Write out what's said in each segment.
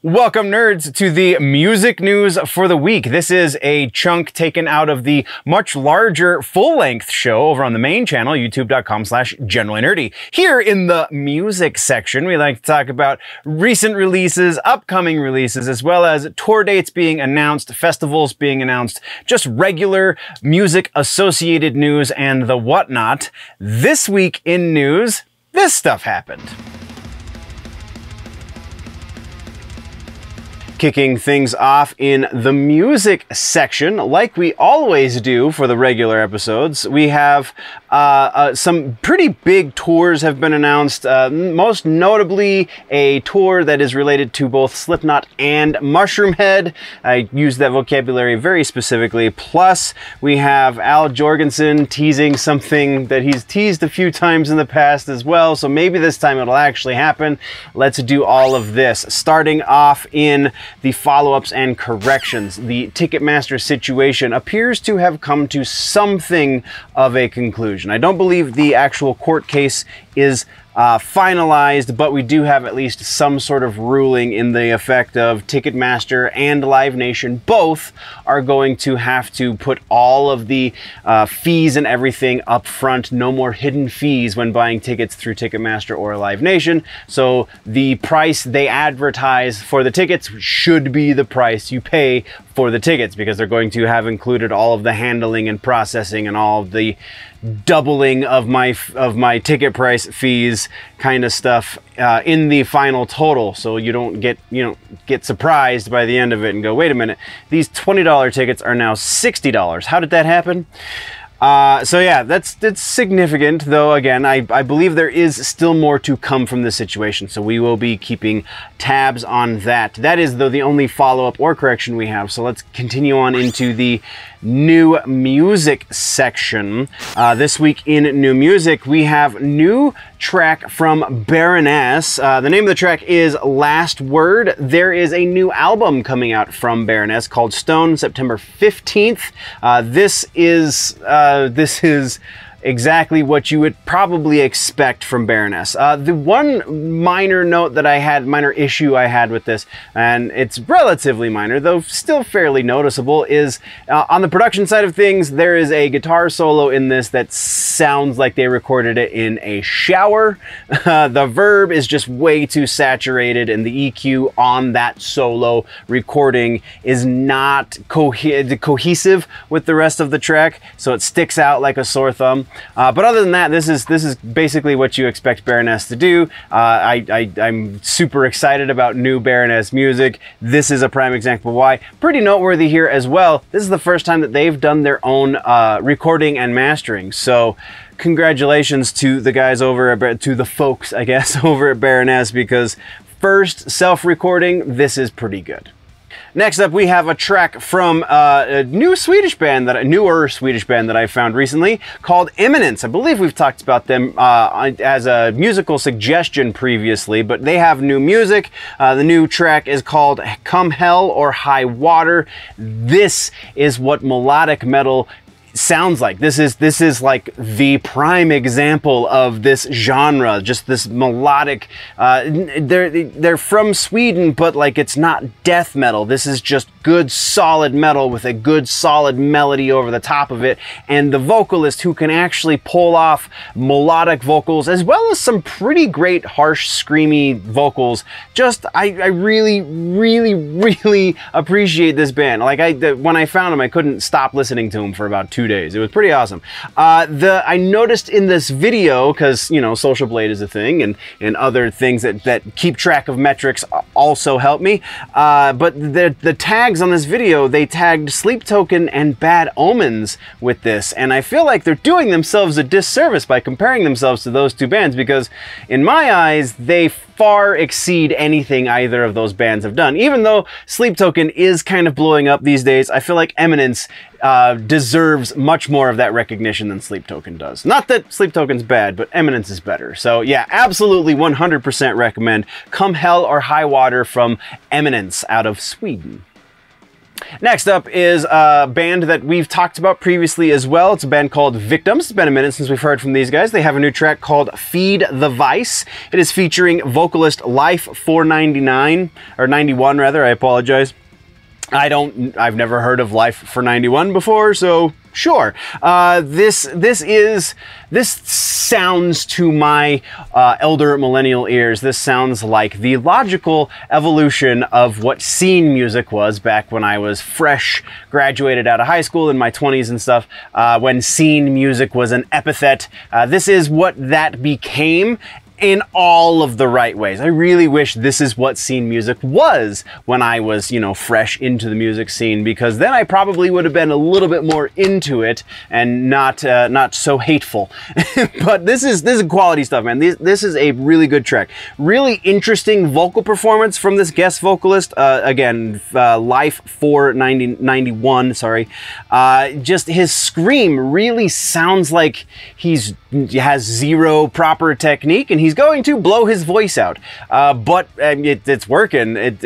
Welcome, nerds, to the music news for the week. This is a chunk taken out of the much larger full-length show over on the main channel, youtube.com/generallynerdy. Here in the music section, we like to talk about recent releases, upcoming releases, as well as tour dates being announced, festivals being announced, just regular music-associated news and the whatnot. This week in news, this stuff happened. Kicking things off in the music section, like we always do for the regular episodes, we have some pretty big tours have been announced, most notably a tour that is related to both Slipknot and Mushroomhead. I use that vocabulary very specifically. Plus, we have Al Jorgensen teasing something that he's teased a few times in the past as well, so maybe this time it'll actually happen. Let's do all of this. Starting off in the follow-ups and corrections. The Ticketmaster situation appears to have come to something of a conclusion. I don't believe the actual court case is finalized, but we do have at least some sort of ruling in the effect of Ticketmaster and Live Nation both are going to have to put all of the fees and everything up front. No more hidden fees when buying tickets through Ticketmaster or Live Nation. So the price they advertise for the tickets should be the price you pay for the tickets, because they're going to have included all of the handling and processing and all of the doubling of my ticket price fees kind of stuff in the final total, so you don't get surprised by the end of it and go, wait a minute, these $20 tickets are now $60. How did that happen? So yeah, that's significant, though. Again, I believe there is still more to come from this situation, so we will be keeping tabs on that. That is, though, the only follow-up or correction we have, so let's continue on into the new music section. This week in new music, we have new track from Baroness. The name of the track is Last Word. There is a new album coming out from Baroness called Stone, September 15th. This is exactly what you would probably expect from Baroness. The one minor note that I had, minor issue I had with this, and it's relatively minor, though still fairly noticeable, is on the production side of things, there is a guitar solo in this that sounds like they recorded it in a shower. The verb is just way too saturated, and the EQ on that solo recording is not cohesive with the rest of the track, so it sticks out like a sore thumb. But other than that, this is basically what you expect Baroness to do. I'm super excited about new Baroness music. This is a prime example why. Pretty noteworthy here as well. This is the first time that they've done their own recording and mastering. So congratulations to the guys to the folks, I guess, over at Baroness, because first self-recording, this is pretty good. Next up, we have a track from a newer Swedish band that I found recently called Eminence. I believe we've talked about them as a musical suggestion previously, but they have new music. The new track is called Come Hell or High Water. This is what melodic metal sounds like. This is like the prime example of this genre, just this melodic, they're from Sweden, but like it's not death metal. This is just good solid metal with a good solid melody over the top of it, and the vocalist who can actually pull off melodic vocals as well as some pretty great harsh screamy vocals. Just I really appreciate this band. Like when I found them, I couldn't stop listening to them for about 2 days. It was pretty awesome. I noticed in this video, because you know Social Blade is a thing, and other things that keep track of metrics also help me. But the tags on this video, they tagged Sleep Token and Bad Omens with this, and I feel like they're doing themselves a disservice by comparing themselves to those two bands, because in my eyes they far exceed anything either of those bands have done. Even though Sleep Token is kind of blowing up these days, I feel like Eminence deserves much more of that recognition than Sleep Token does. Not that Sleep Token's bad, but Eminence is better. So yeah, absolutely 100% recommend Come Hell or High Water from Eminence out of Sweden. Next up is a band that we've talked about previously as well. It's a band called Victims. It's been a minute since we've heard from these guys. They have a new track called Feed the Vice. It is featuring vocalist Life 499, or 91 rather, I apologize. I've never heard of Life for 91 before, so sure. This sounds to my elder millennial ears, this sounds like the logical evolution of what scene music was back when I was fresh, graduated out of high school in my 20s and stuff, when scene music was an epithet. This is what that became, in all of the right ways. I really wish this is what scene music was when I was, you know, fresh into the music scene, because then I probably would have been a little bit more into it and not so hateful. But this is quality stuff, man. This is a really good track. Really interesting vocal performance from this guest vocalist. Again, Life 491, sorry. Just his scream really sounds like he has zero proper technique, and he's going to blow his voice out, but it's working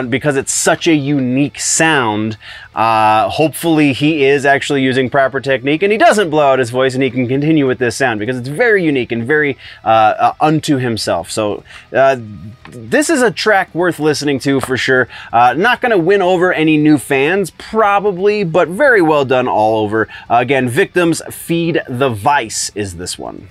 because it's such a unique sound. Hopefully he is actually using proper technique and he doesn't blow out his voice and he can continue with this sound, because it's very unique and very unto himself. So this is a track worth listening to for sure. Not going to win over any new fans probably, but very well done all over. Again, Victims, Feed the Vice is this one.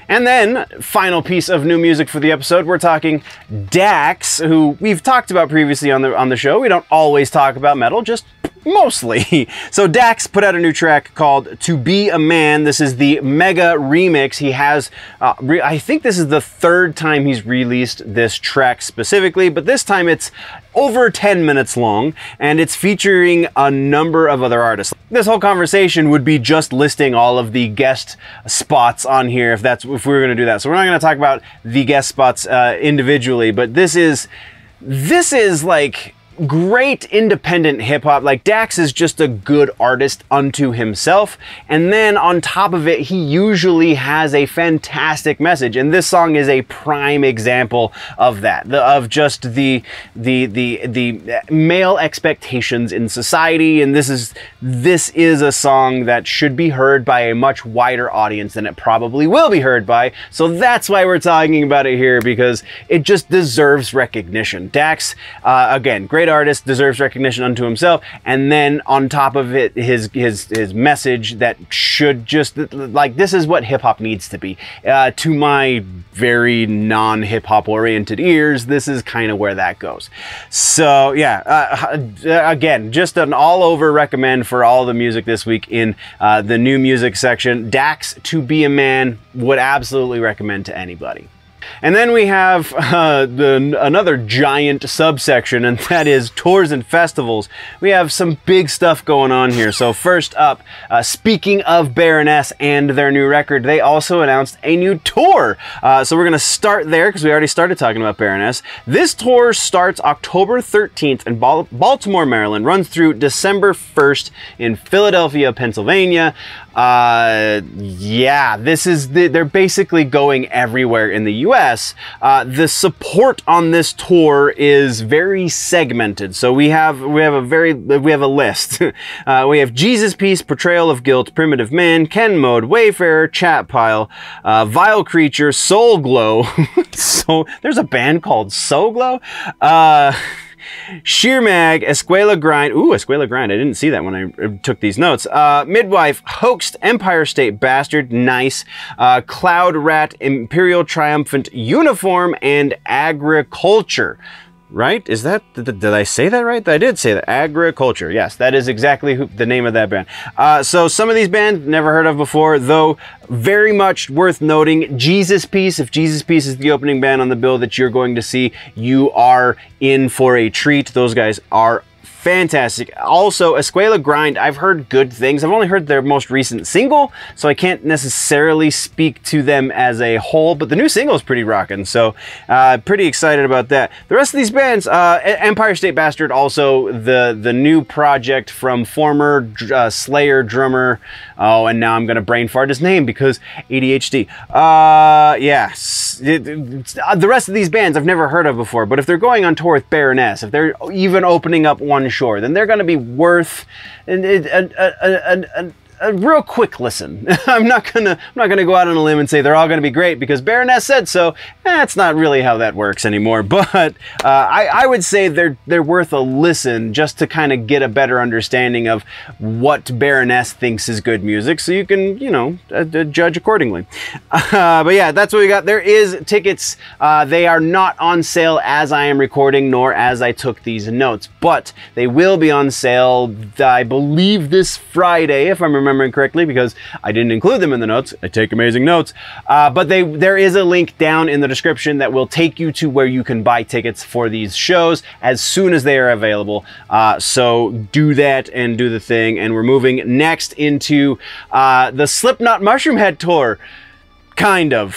And then, final piece of new music for the episode, we're talking Dax, who we've talked about previously on the show. We don't always talk about metal, just mostly. So Dax put out a new track called To Be a Man. This is the mega remix. He has, I think this is the third time he's released this track specifically, but this time it's over 10 minutes long, and it's featuring a number of other artists. This whole conversation would be just listing all of the guest spots on here if we were going to do that. So we're not going to talk about the guest spots individually, but this is like great independent hip-hop. Like, Dax is just a good artist unto himself, and then on top of it he usually has a fantastic message, and this song is a prime example of that, of just the male expectations in society. And this is a song that should be heard by a much wider audience than it probably will be heard by, so that's why we're talking about it here, because it just deserves recognition. Dax, again, great artist, deserves recognition unto himself, and then on top of it, his message that should just, like, this is what hip-hop needs to be. To my very non-hip-hop oriented ears, this is kind of where that goes. So yeah, again, just an all-over recommend for all the music this week in the new music section. Dax, To Be a Man, would absolutely recommend to anybody. And then we have another giant subsection, and that is tours and festivals. We have some big stuff going on here. So first up, speaking of Baroness and their new record, they also announced a new tour. So we're going to start there because we already started talking about Baroness. This tour starts October 13th in Baltimore, Maryland, runs through December 1st in Philadelphia, Pennsylvania. Yeah, they're basically going everywhere in the US. The support on this tour is very segmented. So we have a list. We have Jesus Piece, Portrayal of Guilt, Primitive Man, Ken Mode, Wayfarer, Chat Pile, Vile Creature, Soul Glow. So there's a band called Soul Glow. Sheer Mag, Escuela Grind. Ooh, Escuela Grind. I didn't see that when I took these notes. Midwife, Hoaxed, Empire State Bastard. Nice. Cloud Rat, Imperial Triumphant Uniform, and Agriculture. Right? Is that, did I say that right? I did say that. Agriculture. Yes, that is exactly the name of that band. So some of these bands, never heard of before, though very much worth noting. Jesus Piece, if Jesus Piece is the opening band on the bill that you're going to see, you are in for a treat. Those guys are fantastic. Also, Escuela Grind, I've heard good things. I've only heard their most recent single, so I can't necessarily speak to them as a whole, but the new single is pretty rocking, so pretty excited about that. The rest of these bands, Empire State Bastard, also the new project from former Slayer drummer, oh, and now I'm gonna brain fart his name because ADHD. Yes, the rest of these bands I've never heard of before, but if they're going on tour with Baroness, if they're even opening up one sure, then they're going to be worth a real quick listen. I'm not gonna go out on a limb and say they're all gonna be great because Baroness said so. That's not really how that works anymore. But I would say they're worth a listen just to kind of get a better understanding of what Baroness thinks is good music, so you can, you know, judge accordingly. But yeah, that's what we got. There is tickets. They are not on sale as I am recording, nor as I took these notes, but they will be on sale, I believe, this Friday, if I'm remembering correctly, because I didn't include them in the notes. I take amazing notes. But there is a link down in the description that will take you to where you can buy tickets for these shows as soon as they are available. So do that and do the thing. And we're moving next into the Slipknot Mushroomhead tour. Kind of.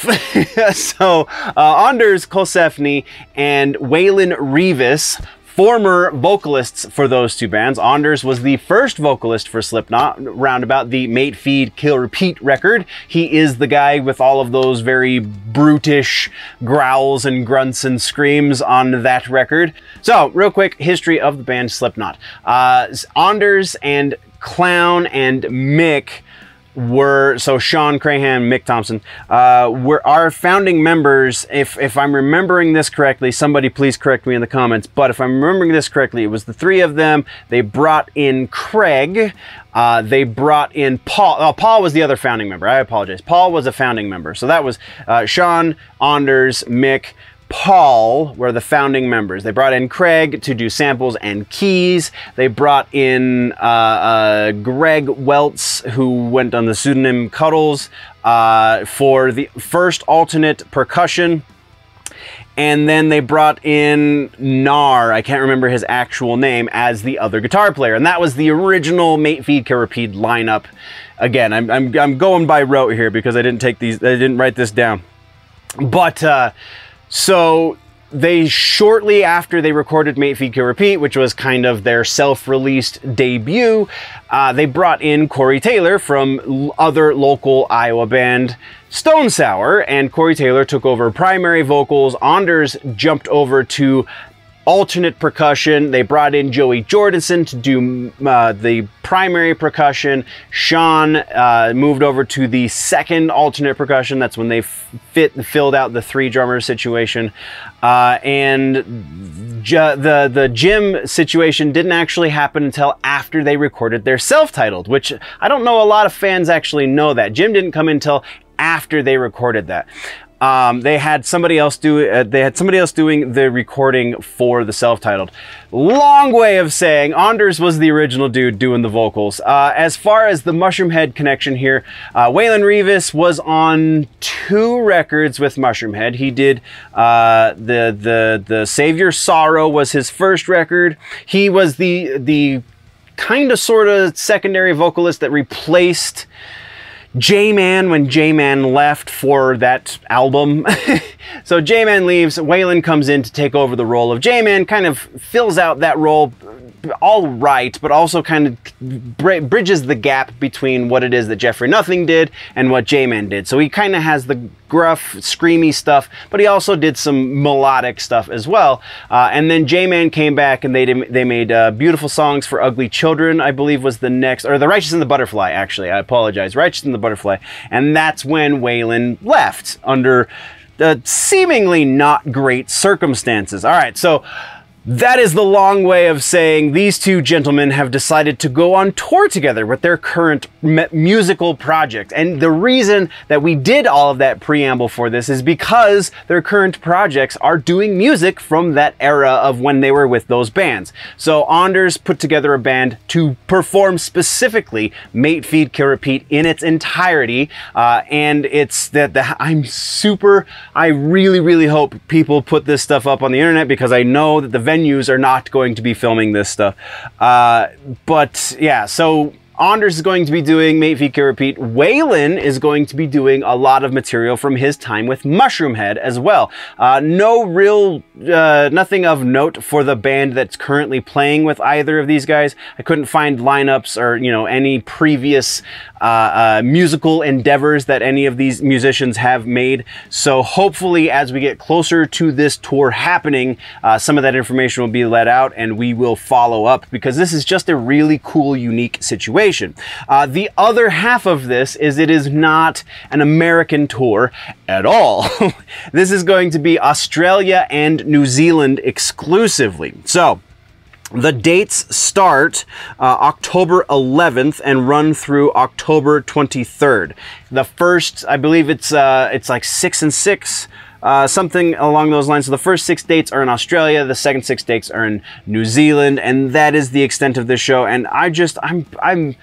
So Anders Kosefny and Waylon Revis, former vocalists for those two bands. Anders was the first vocalist for Slipknot, roundabout the Mate Feed Kill Repeat record. He is the guy with all of those very brutish growls and grunts and screams on that record. So, real quick, history of the band Slipknot. Anders and Clown and Mick were, so Sean Crahan, Mick Thompson, were our founding members. If I'm remembering this correctly, somebody please correct me in the comments, but if I'm remembering this correctly, it was the three of them. They brought in Craig, they brought in Paul. Oh, Paul was the other founding member. I apologize. Paul was a founding member. So that was Sean, Anders, Mick, Paul were the founding members. They brought in Craig to do samples and keys. They brought in Greg Weltz, who went on the pseudonym Cuddles, for the first alternate percussion. And then they brought in Nar, I can't remember his actual name, as the other guitar player. And that was the original Mate Feed Kill Repeat lineup. Again, I'm going by rote here because I didn't write this down. But so they, shortly after they recorded Mate Feed Kill Repeat, which was kind of their self-released debut, they brought in Corey Taylor from other local Iowa band Stone Sour, and Corey Taylor took over primary vocals. Anders jumped over to alternate percussion. They brought in Joey Jordison to do the primary percussion. Sean moved over to the second alternate percussion. That's when they filled out the three drummer situation. And the Jim situation didn't actually happen until after they recorded their self-titled, which I don't know a lot of fans actually know that. Jim didn't come in until after they recorded that. They had somebody else doing the recording for the self-titled. Long way of saying Anders was the original dude doing the vocals. As far as the Mushroomhead connection here, Waylon Revis was on 2 records with Mushroomhead. He did the Save Your Sorrow was his first record. He was the kind of sort of secondary vocalist that replaced J-Man when J-Man left for that album. So J-Man leaves, Waylon comes in to take over the role of J-Man, kind of fills out that role all right, but also kind of bridges the gap between what it is that Jeffrey Nothing did and what J-Man did. So he kind of has the gruff, screamy stuff, but he also did some melodic stuff as well. And then J-Man came back and they made Beautiful Songs for Ugly Children, I believe was the next, or The Righteous and the Butterfly, actually. I apologize. Righteous and the Butterfly. And that's when Waylon left under seemingly not great circumstances. All right, so that is the long way of saying these two gentlemen have decided to go on tour together with their current musical project. And the reason that we did all of that preamble for this is because their current projects are doing music from that era of when they were with those bands. So Anders put together a band to perform specifically Mate Feed Kill Repeat in its entirety. And it's I really hope people put this stuff up on the internet, because I know that the venues are not going to be filming this stuff. But yeah, so Anders is going to be doing Mate VK Repeat. Waylon is going to be doing a lot of material from his time with Mushroomhead as well. Nothing of note for the band that's currently playing with either of these guys. I couldn't find lineups or, you know, any previous musical endeavors that any of these musicians have made. So hopefully as we get closer to this tour happening, some of that information will be let out and we will follow up, because this is just a really cool, unique situation. The other half of this is it is not an American tour at all. This is going to be Australia and New Zealand exclusively. So the dates start October 11th and run through October 23rd. The first, I believe it's like 6 and 6. Something along those lines. So the first 6 dates are in Australia, the second 6 dates are in New Zealand, and that is the extent of this show. And I'm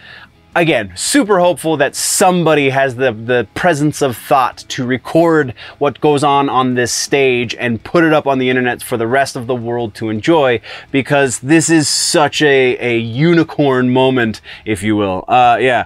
again super hopeful that somebody has the presence of thought to record what goes on this stage and put it up on the internet for the rest of the world to enjoy, because this is such a unicorn moment, if you will. Yeah.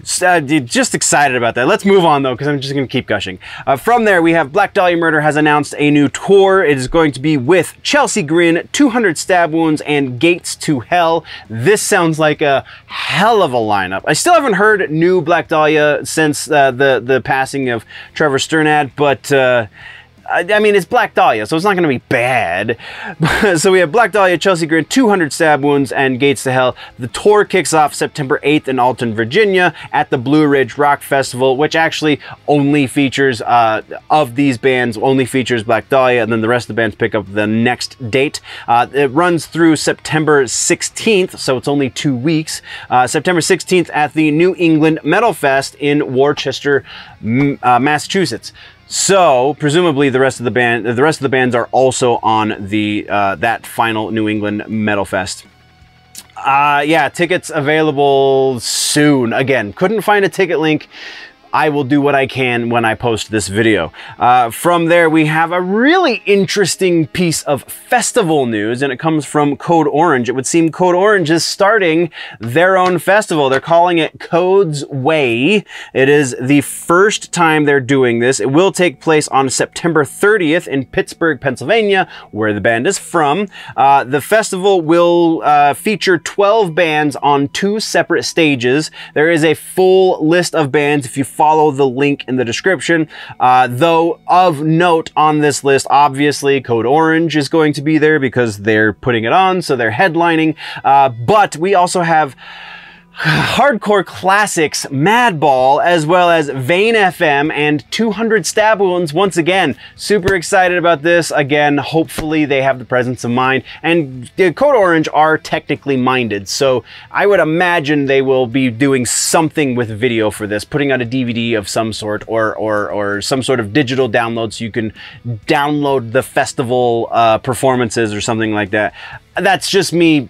Just excited about that. Let's move on though, because I'm just going to keep gushing. From there, we have Black Dahlia Murder has announced a new tour. It is going to be with Chelsea Grin, 200 Stab Wounds, and Gates to Hell. This sounds like a hell of a lineup. I still haven't heard new Black Dahlia since the passing of Trevor Sternad, but I mean, it's Black Dahlia, so it's not going to be bad. So we have Black Dahlia, Chelsea Grin, 200 Stab Wounds, and Gates to Hell. The tour kicks off September 8th in Alton, Virginia at the Blue Ridge Rock Festival, which actually only features, of these bands, only features Black Dahlia, and then the rest of the bands pick up the next date. It runs through September 16th, so it's only 2 weeks. September 16th at the New England Metal Fest in Worcester, Massachusetts. So presumably the rest of the bands are also on the that final New England Metal Fest. Yeah, tickets available soon. Again, couldn't find a ticket link. I will do what I can when I post this video. From there, we have a really interesting piece of festival news, and it comes from Code Orange. It would seem Code Orange is starting their own festival. They're calling it Code's Way. It is the first time they're doing this. It will take place on September 30th in Pittsburgh, Pennsylvania, where the band is from. The festival will feature 12 bands on 2 separate stages. There is a full list of bands if you follow the link in the description. Though of note on this list, obviously Code Orange is going to be there because they're putting it on, so they're headlining. But we also have hardcore classics Madball, as well as Vane FM and 200 Stab Wounds. Once again, super excited about this. Again, hopefully they have the presence of mind, and Code Orange are technically minded, so I would imagine they will be doing something with video for this, putting out a DVD of some sort, or some sort of digital download so you can download the festival performances or something like that. That's just me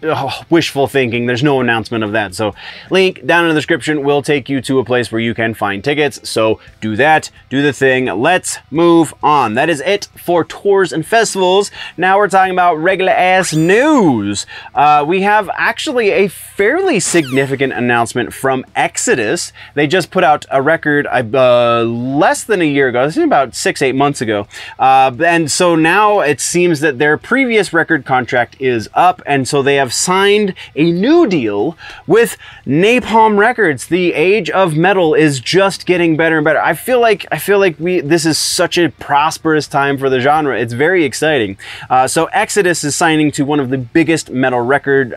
wishful thinking. There's no announcement of that. So link down in the description will take you to a place where you can find tickets. So do that, do the thing. Let's move on. That is it for tours and festivals. Now we're talking about regular ass news. We have actually a fairly significant announcement from Exodus. They just put out a record less than a year ago. This is about 6-8 months ago. And so now it seems that their previous record contract is up, and so they have signed a new deal with Napalm Records. The age of metal is just getting better and better. I feel like this is such a prosperous time for the genre. It's very exciting. So Exodus is signing to one of the biggest metal record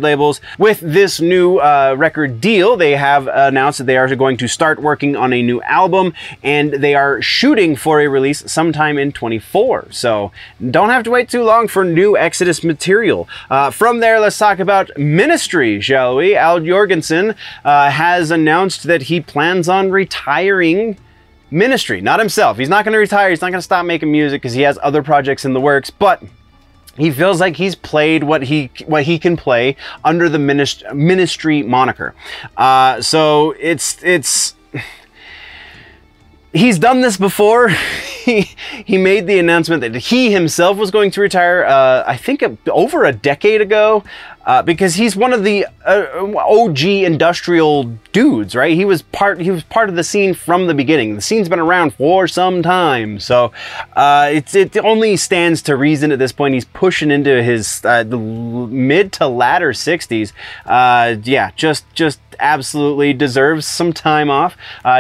labels. With this new record deal, they have announced that they are going to start working on a new album, and they are shooting for a release sometime in 2024. So don't have to wait too long for new Exodus material. From there, let's talk about Ministry, shall we? Al Jorgensen has announced that he plans on retiring Ministry. Not himself. He's not going to retire. He's not going to stop making music because he has other projects in the works, but he feels like he's played what he can play under the Ministry moniker. So it's he's done this before. He made the announcement that he himself was going to retire, I think over a decade ago. because he's one of the OG industrial dudes, right? He was part of the scene from the beginning. The scene's been around for some time, so it only stands to reason at this point. He's pushing into his mid to latter 60s. Yeah, just absolutely deserves some time off.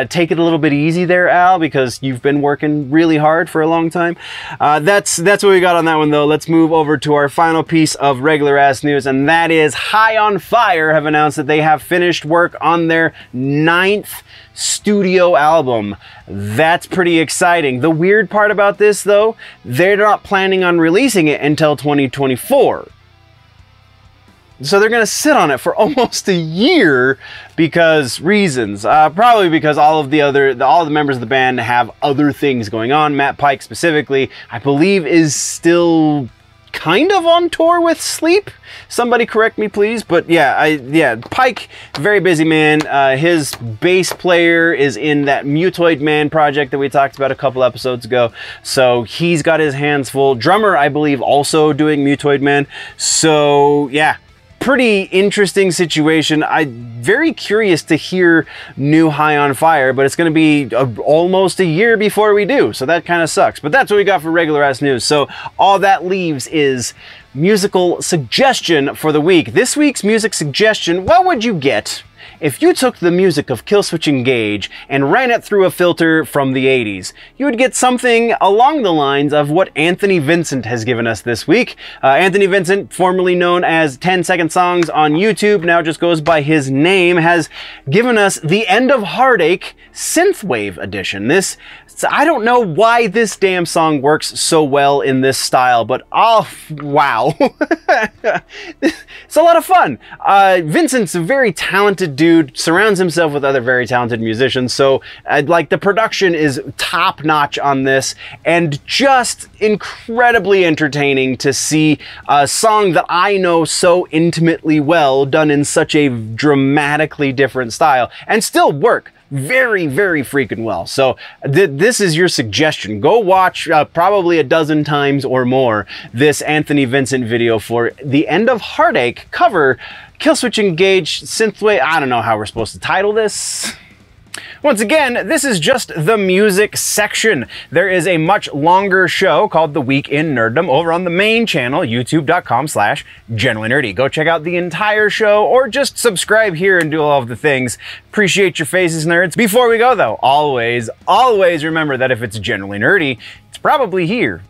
Take it a little bit easy there, Al, because you've been working really hard for a long time. That's what we got on that one, though. Let's move over to our final piece of regular ass news, and that is High on Fire have announced that they have finished work on their 9th studio album. That's pretty exciting. The weird part about this, though, they're not planning on releasing it until 2024. So they're going to sit on it for almost a year because reasons. Probably because all the members of the band have other things going on. Matt Pike specifically, I believe, is still kind of on tour with Sleep. Somebody correct me, please. But yeah, Pike, very busy man. His bass player is in that Mutoid Man project that we talked about a couple episodes ago. So he's got his hands full. Drummer, I believe, also doing Mutoid Man. So yeah. Pretty interesting situation. I'm very curious to hear new High on Fire, but it's going to be almost a year before we do, so that kind of sucks. But that's what we got for regular ass news. So all that leaves is musical suggestion for the week. This week's music suggestion, what would you get if you took the music of Killswitch Engage and ran it through a filter from the 80s? You would get something along the lines of what Anthony Vincent has given us this week. Anthony Vincent, formerly known as 10 Second Songs on YouTube, now just goes by his name, has given us the End of Heartache Synthwave edition. I don't know why this damn song works so well in this style, but oh, wow. It's a lot of fun. Vincent's a very talented dude, surrounds himself with other very talented musicians, so like the production is top notch on this, and just incredibly entertaining to see a song that I know so intimately well done in such a dramatically different style and still work very, very freaking well. So this is your suggestion. Go watch probably a dozen times or more this Anthony Vincent video for the End of Heartache cover Killswitch Engage Synthwave. I don't know how we're supposed to title this. Once again, this is just the music section. There is a much longer show called The Week in Nerddom over on the main channel, youtube.com/generallynerdy. Go check out the entire show or just subscribe here and do all of the things. Appreciate your faces, nerds. Before we go, though, always remember that if it's generally nerdy, it's probably here.